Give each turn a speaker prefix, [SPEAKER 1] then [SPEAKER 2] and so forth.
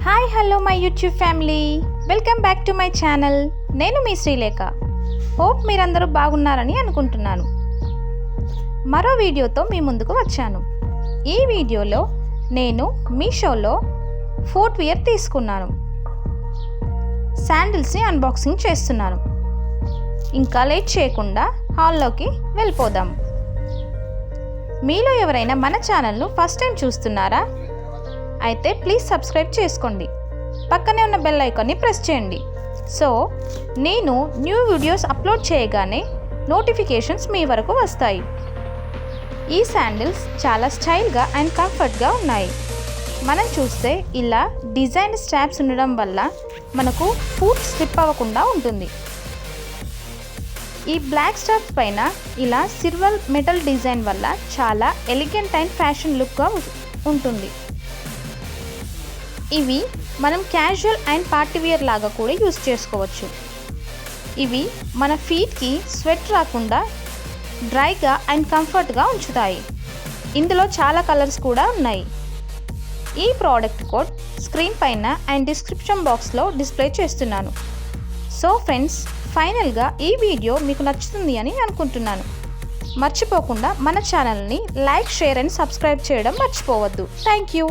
[SPEAKER 1] Hi hello my YouTube family, welcome back to my channel. నేను మీ Srilekha. Hope మీరందరూ బాగున్నారని అనుకుంటున్నాను. మరో వీడియోతో మీ ముందుకు వచ్చాను. ఈ వీడియోలో నేను మీషోలో ఫుట్వేర్ తీసుకున్నాను. శాండిల్స్ని అన్బాక్సింగ్ చేస్తున్నాను. ఇంకా లేట్ చేయకుండా హాల్లోకి వెళ్ళిపోదాం. మీలో ఎవరైనా మన ఛానల్ను ఫస్ట్ టైం చూస్తున్నారా? అయితే ప్లీజ్ సబ్స్క్రైబ్ చేసుకోండి. పక్కనే ఉన్న బెల్ ఐకాన్ని ప్రెస్ చేయండి. సో నేను న్యూ వీడియోస్ అప్లోడ్ చేయగానే నోటిఫికేషన్స్ మీ వరకు వస్తాయి. ఈ శాండిల్స్ చాలా స్టైల్గా అండ్ కంఫర్ట్గా ఉన్నాయి. మనం చూస్తే ఇలా డిజైన్ స్ట్రాప్స్ ఉండడం వల్ల మనకు ఫుట్ స్లిప్ అవ్వకుండా ఉంటుంది. ఈ బ్లాక్ స్ట్రాప్స్ పైన ఇలా సిల్వర్ మెటల్ డిజైన్ వల్ల చాలా ఎలిగెంట్ అండ్ ఫ్యాషన్ లుక్గా ఉంటుంది. ఇవి మనం క్యాజువల్ అండ్ పార్టీవేర్ లాగా కూడా యూస్ చేసుకోవచ్చు. ఇవి మన ఫీట్కి స్వెట్ రాకుండా డ్రైగా అండ్ కంఫర్ట్గా ఉంచుతాయి. ఇందులో చాలా కలర్స్ కూడా ఉన్నాయి. ఈ ప్రోడక్ట్ కోడ్ స్క్రీన్ పైన అండ్ డిస్క్రిప్షన్ బాక్స్లో డిస్ప్లే చేస్తున్నాను. సో ఫ్రెండ్స్, ఫైనల్గా ఈ వీడియో మీకు నచ్చుతుంది అని అనుకుంటున్నాను. మర్చిపోకుండా మన ఛానల్ని లైక్, షేర్ అండ్ సబ్స్క్రైబ్ చేయడం మర్చిపోవద్దు. Thank you.